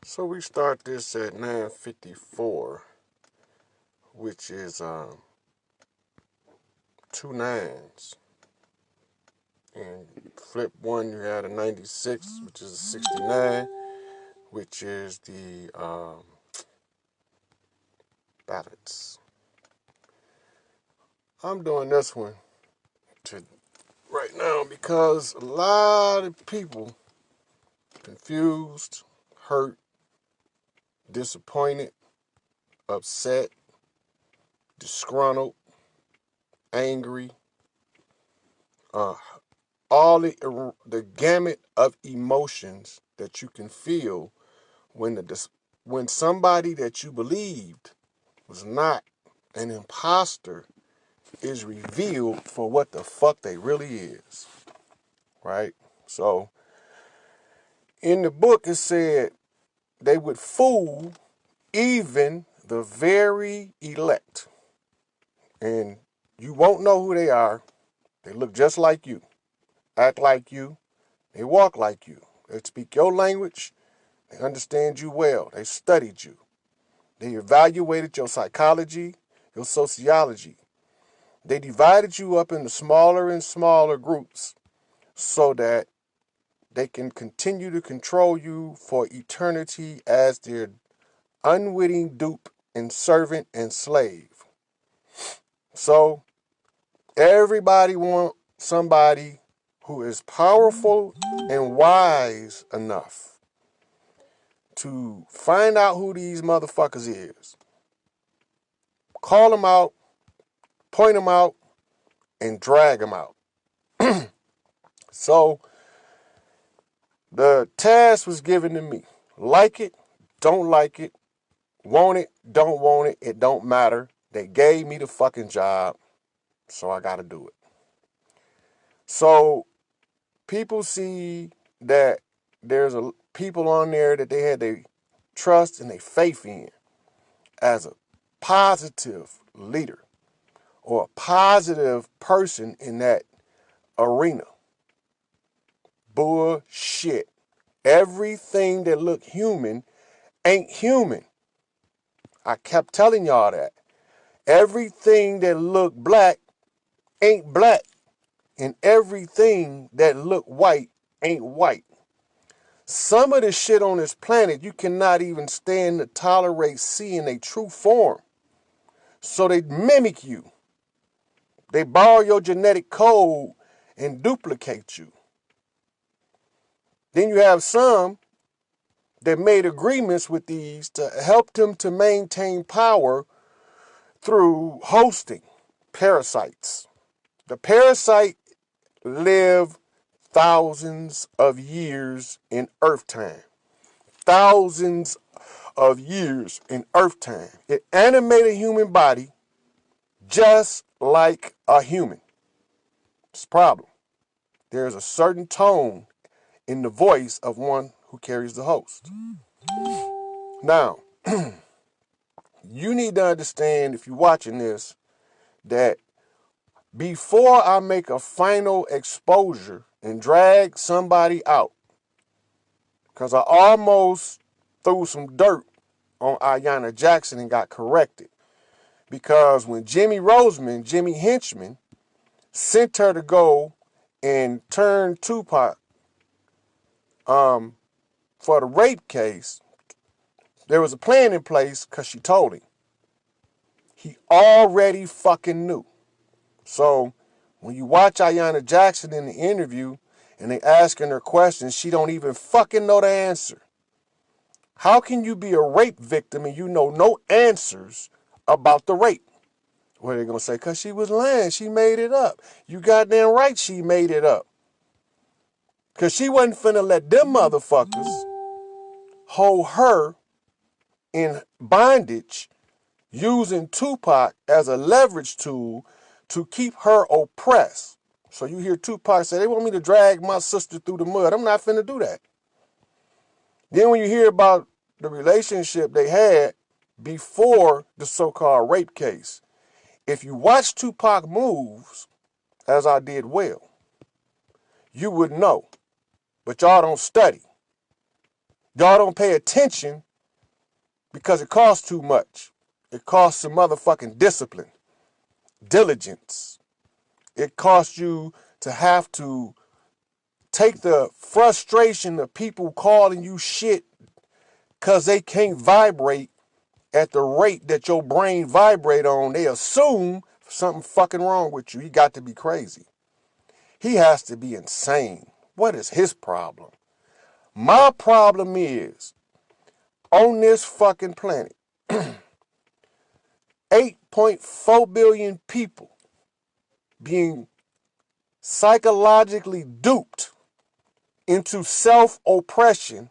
So we start this at 9:54, which is two nines. And flip one, you had a 96, which is a 69, which is the balance. I'm doing this one to right now because a lot of people confused, hurt, disappointed, upset, disgruntled, angry, uh, all the gamut of emotions that you can feel when when somebody that you believed was not an imposter is revealed for what the fuck they really is, right? So in the book it said they would fool even the very elect, and you won't know who they are. They look just like you, act like you, they walk like you, they speak your language, they understand you well, they studied you, they evaluated your psychology, your sociology. They divided you up into smaller and smaller groups so that they can continue to control you for eternity as their unwitting dupe and servant and slave. So everybody wants somebody who is powerful and wise enough to find out who these motherfuckers is, call them out, point them out, and drag them out. So the task was given to me. Like it, don't like it, want it, don't want it, it don't matter. They gave me the fucking job, so I gotta do it. So people see that there's people on there that they had their trust and their faith in as a positive leader or a positive person in that arena. Bullshit. Everything that look human ain't human. I kept telling y'all that. Everything that look black ain't black. And everything that look white ain't white. Some of the shit on this planet you cannot even stand to tolerate seeing a true form. So they mimic you. They borrow your genetic code and duplicate you. Then you have some that made agreements with these to help them to maintain power through hosting parasites. The parasite live thousands of years in Earth time. Thousands of years in Earth time. It animates a human body just like a human. It's a problem. There's a certain tone in the voice of one who carries the host. Now, you need to understand, if you're watching this, that before I make a final exposure and drag somebody out, because I almost threw some dirt on Ayanna Jackson and got corrected. Because when Jimmy Henchman, sent her to go and turn Tupac for the rape case, there was a plan in place because she told him. He already fucking knew. So when you watch Ayanna Jackson in the interview and they asking her questions, she don't even fucking know the answer. How can you be a rape victim and you know no answers about the rape? What are they going to say? Because she was lying. She made it up. You goddamn right she made it up. Because she wasn't finna let them motherfuckers hold her in bondage using Tupac as a leverage tool to keep her oppressed. So you hear Tupac say, they want me to drag my sister through the mud. I'm not finna do that. Then when you hear about the relationship they had before the so-called rape case, if you watch Tupac moves, as I did well, you would know. But y'all don't study. Y'all don't pay attention because it costs too much. It costs some motherfucking discipline, diligence. It costs you to have to take the frustration of people calling you shit because they can't vibrate at the rate that your brain vibrate on. They assume something fucking wrong with you. He got to be crazy. He has to be insane. What is his problem? My problem is, on this fucking planet, 8.4 billion people being psychologically duped into self-oppression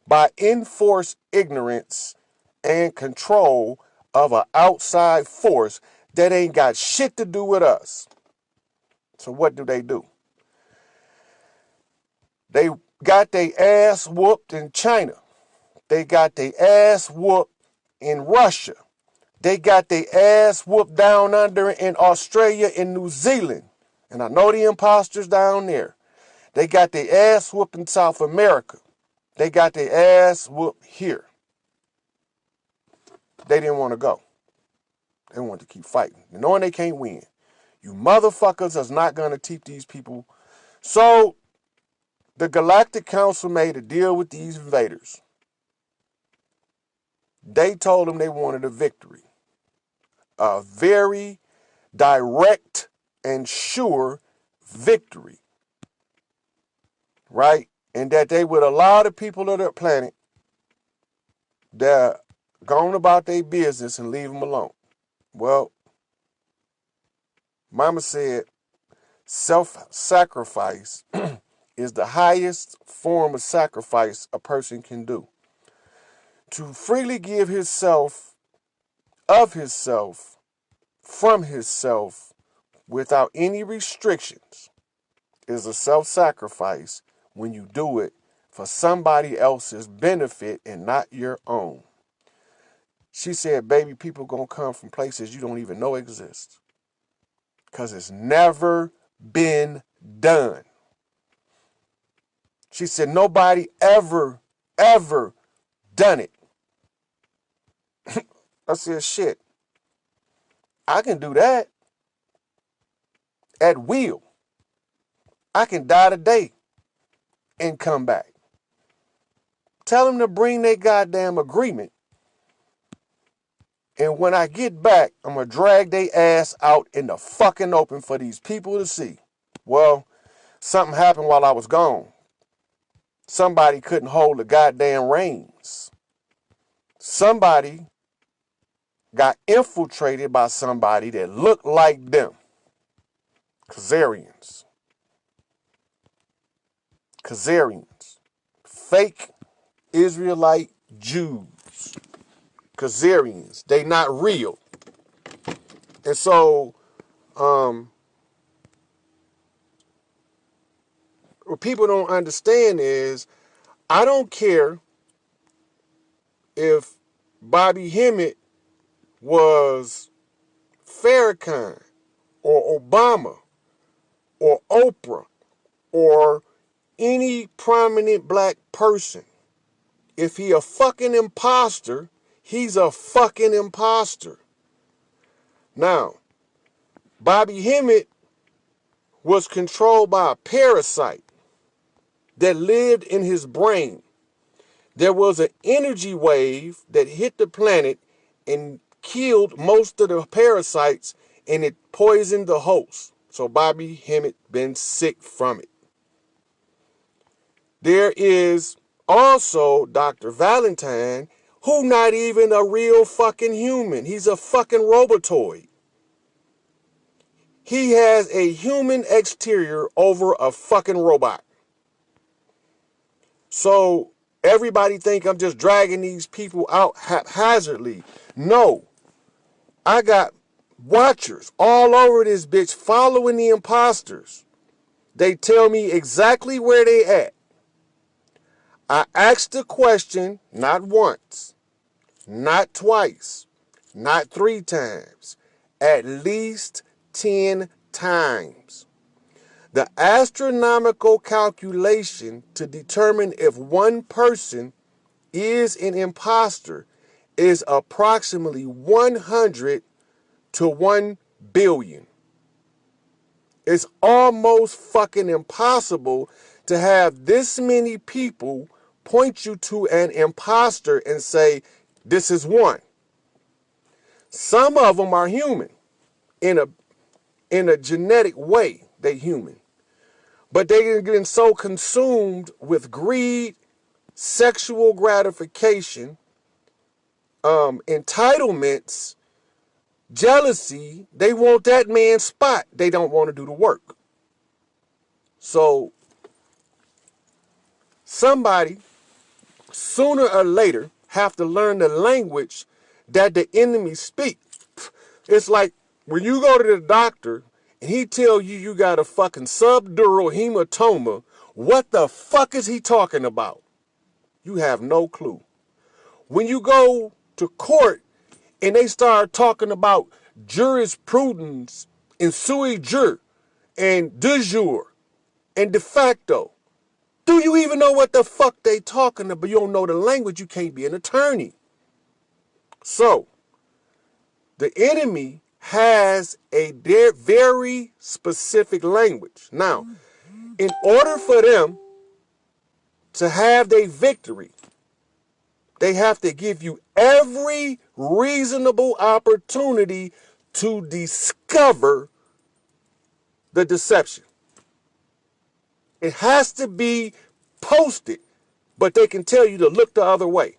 by enforced ignorance and control of an outside force that ain't got shit to do with us. So what do? They got their ass whooped in China. They got their ass whooped in Russia. They got their ass whooped down under in Australia and New Zealand. And I know the imposters down there. They got their ass whooped in South America. They got their ass whooped here. They didn't want to go. They wanted to keep fighting, knowing they can't win. You motherfuckers is not going to teach these people. So the Galactic Council made a deal with these invaders. They told them they wanted a victory. A very direct and sure victory. Right? And that they would allow the people of their planet that gone about their business and leave them alone. Well, Mama said self-sacrifice is the highest form of sacrifice a person can do. To freely give himself, of himself, from himself, without any restrictions, is a self-sacrifice when you do it for somebody else's benefit and not your own. She said, baby, people gonna come from places you don't even know exist. Because it's never been done. She said, nobody ever done it. I said, shit, I can do that at will. I can die today and come back. Tell them to bring their goddamn agreement. And when I get back, I'm going to drag their ass out in the fucking open for these people to see. Well, something happened while I was gone. Somebody couldn't hold the goddamn reins. Somebody got infiltrated by somebody that looked like them. Khazarians. Fake Israelite Jews. Khazarians. They not real. And so, what people don't understand is, I don't care if Bobby Hemmett was Farrakhan or Obama or Oprah or any prominent black person. If he a fucking imposter, he's a fucking imposter. Now, Bobby Hemmett was controlled by a parasite that lived in his brain. There was an energy wave that hit the planet and killed most of the parasites, and it poisoned the host. So Bobby Hemmett been sick from it. There is also Dr. Valentine, who not even a real fucking human. He's a fucking robotoid. He has a human exterior over a fucking robot. So everybody think I'm just dragging these people out haphazardly. No. I got watchers all over this bitch following the imposters. They tell me exactly where they at. I asked the question not once, not twice, not 3 times, at least 10 times. The astronomical calculation to determine if one person is an imposter is approximately 100 to 1 billion. It's almost fucking impossible to have this many people point you to an imposter and say, this is one. Some of them are human. In a genetic way, they're human. But they're getting so consumed with greed, sexual gratification, entitlements, jealousy, they want that man's spot. They don't want to do the work. So somebody, sooner or later, have to learn the language that the enemy speak. It's like when you go to the doctor and he tell you you got a fucking subdural hematoma, what the fuck is he talking about? You have no clue. When you go to court and they start talking about jurisprudence and sui jure and de jure and de facto, do you even know what the fuck they talking about? You don't know the language, you can't be an attorney. So, the enemy has a very specific language. Now, in order for them to have their victory, they have to give you every reasonable opportunity to discover the deception. It has to be posted, but they can tell you to look the other way.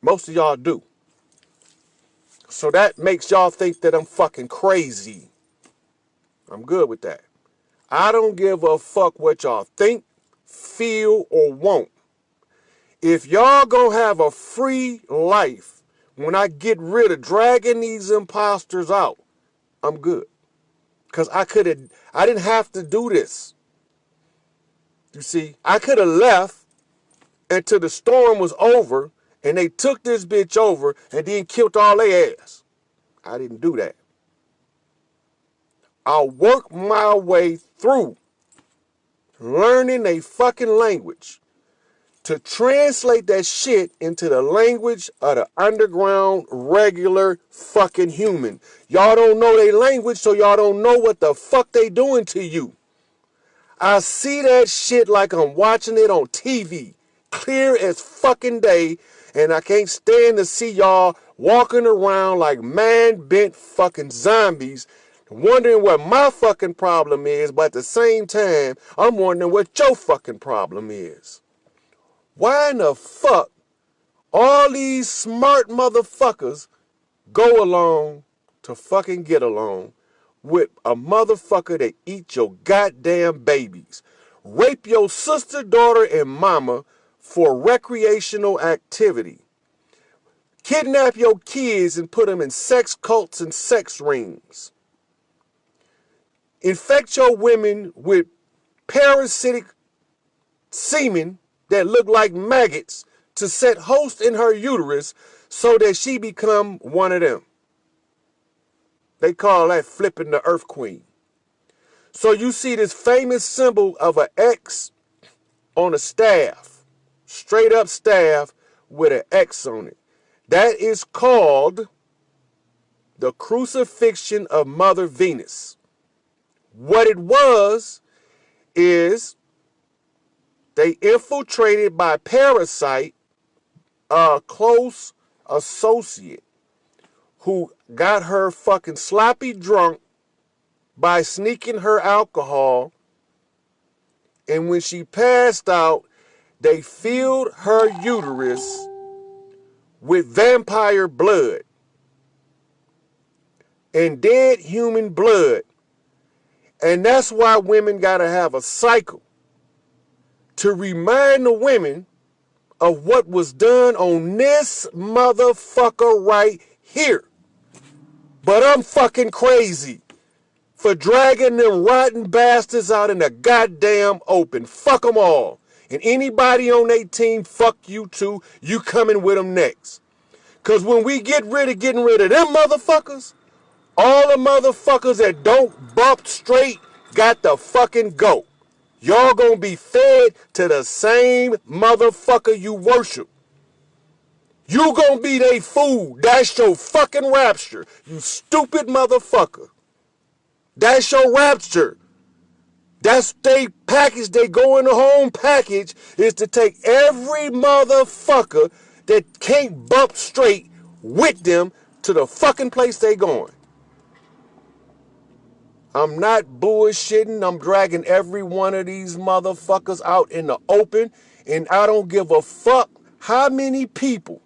Most of y'all do. So that makes y'all think that I'm fucking crazy. I'm good with that. I don't give a fuck what y'all think, feel, or want. If y'all gonna have a free life when I get rid of dragging these imposters out, I'm good. Because I didn't have to do this. You see, I could have left until the storm was over and they took this bitch over and then killed all their ass. I didn't do that. I'll work my way through learning a fucking language to translate that shit into the language of the underground, regular fucking human. Y'all don't know their language, so y'all don't know what the fuck they doing to you. I see that shit like I'm watching it on TV, clear as fucking day, and I can't stand to see y'all walking around like man-bent fucking zombies, wondering what my fucking problem is, but at the same time, I'm wondering what your fucking problem is. Why in the fuck all these smart motherfuckers go along to fucking get along with a motherfucker that eat your goddamn babies, rape your sister, daughter, and mama for recreational activity, kidnap your kids and put them in sex cults and sex rings, infect your women with parasitic semen that look like maggots to set host in her uterus so that she become one of them. They call that flipping the earth queen. So you see this famous symbol of an X on a staff, straight up staff with an X on it. That is called the crucifixion of Mother Venus. What it was is they infiltrated by parasite, a close associate who got her fucking sloppy drunk by sneaking her alcohol, and when she passed out, they filled her uterus with vampire blood and dead human blood. And that's why women gotta have a cycle to remind the women of what was done on this motherfucker right here. But I'm fucking crazy for dragging them rotten bastards out in the goddamn open. Fuck them all. And anybody on their team, fuck you too. You coming with them next. Because when we getting rid of them motherfuckers, all the motherfuckers that don't bump straight got to fucking go. Y'all gonna be fed to the same motherfucker you worship. You gonna be they food. That's your fucking rapture. You stupid motherfucker. That's your rapture. That's they package. They go in the home package is to take every motherfucker that can't bump straight with them to the fucking place they going. I'm not bullshitting. I'm dragging every one of these motherfuckers out in the open, and I don't give a fuck how many people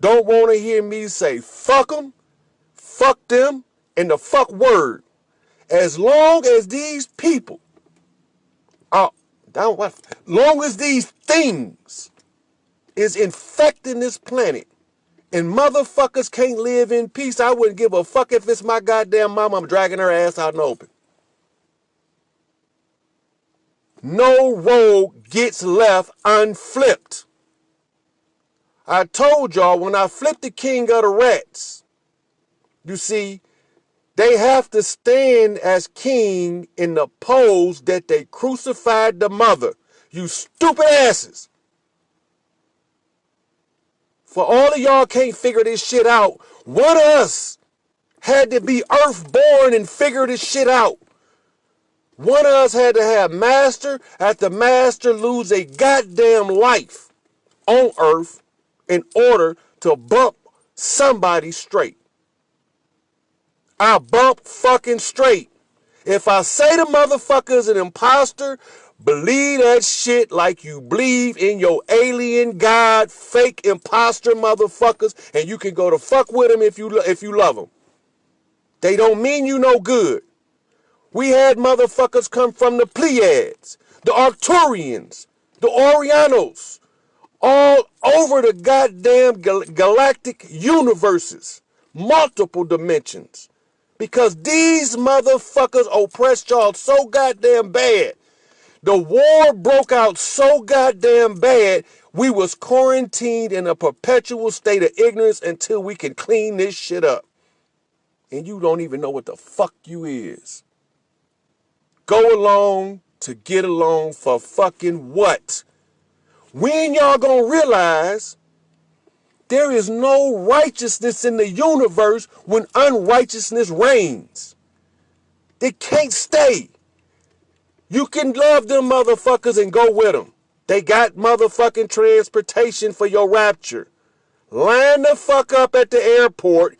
don't want to hear me say fuck them, fuck them, and the fuck word. As long as these people are, long as these things is infecting this planet and motherfuckers can't live in peace, I wouldn't give a fuck if it's my goddamn mama. I'm dragging her ass out in the open. No road gets left unflipped. I told y'all when I flipped the king of the rats, you see, they have to stand as king in the pose that they crucified the mother. You stupid asses. For all of y'all can't figure this shit out, one of us had to be earthborn and figure this shit out. One of us had to have master after master lose a goddamn life on earth in order to bump somebody straight. I bump fucking straight. If I say the motherfucker's an imposter, believe that shit like you believe in your alien god, fake imposter motherfuckers, and you can go to fuck with them if you love them. They don't mean you no good. We had motherfuckers come from the Pleiades, the Arcturians, the Orianos, all over the goddamn galactic universes, multiple dimensions. Because these motherfuckers oppressed y'all so goddamn bad. The war broke out so goddamn bad, we was quarantined in a perpetual state of ignorance until we can clean this shit up. And you don't even know what the fuck you is. Go along to get along for fucking what? When y'all gonna realize there is no righteousness in the universe when unrighteousness reigns? They can't stay. You can love them motherfuckers and go with them. They got motherfucking transportation for your rapture. Line the fuck up at the airport.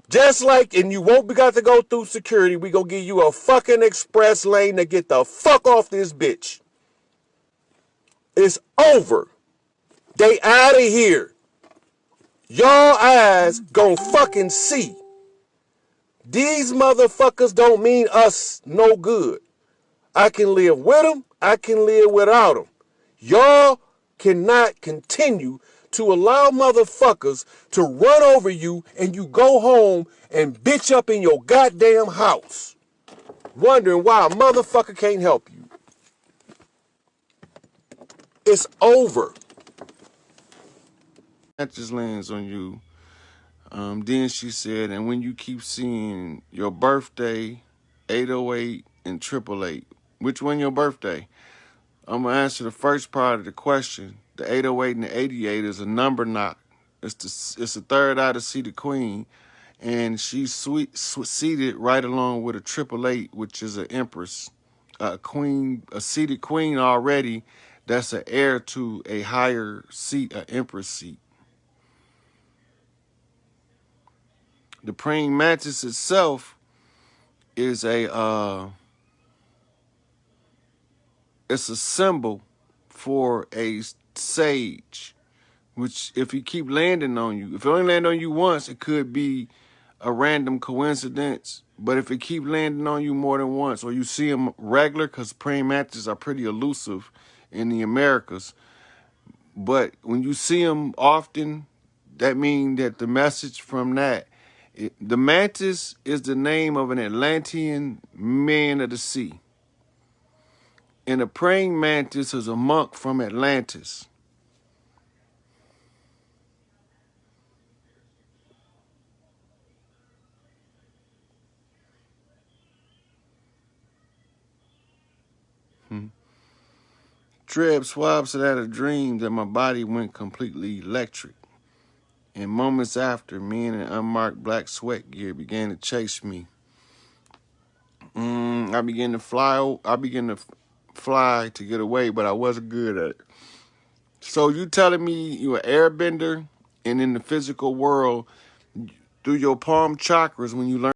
Just like, and you won't be got to go through security. We gonna give you a fucking express lane to get the fuck off this bitch. It's over. They out of here. Y'all eyes gon' fucking see. These motherfuckers don't mean us no good. I can live with them. I can live without them. Y'all cannot continue to allow motherfuckers to run over you and you go home and bitch up in your goddamn house, wondering why a motherfucker can't help you. It's over. That just lands on you. Then she said, and when you keep seeing your birthday, 808 and 888, which one your birthday? I'm going to answer the first part of the question. The 808 and the 88 is a number knock. It's the third eye to see the queen. And she's seated right along with a 888, which is an empress. A queen, a seated queen already, that's an heir to a higher seat, an empress seat. The praying mantis itself is it's a symbol for a sage, which if he keep landing on you, if it only land on you once, it could be a random coincidence. But if it keep landing on you more than once, or you see them regular, because praying mantises are pretty elusive in the Americas, but when you see them often, that means that the message from that, the mantis is the name of an Atlantean man of the sea. And a praying mantis is a monk from Atlantis. Treb Swab said I had a dream that my body went completely electric. And moments after, men in unmarked black sweat gear began to chase me. I began to fly to get away, but I wasn't good at it. So you telling me you an airbender, and in the physical world, through your palm chakras, when you learn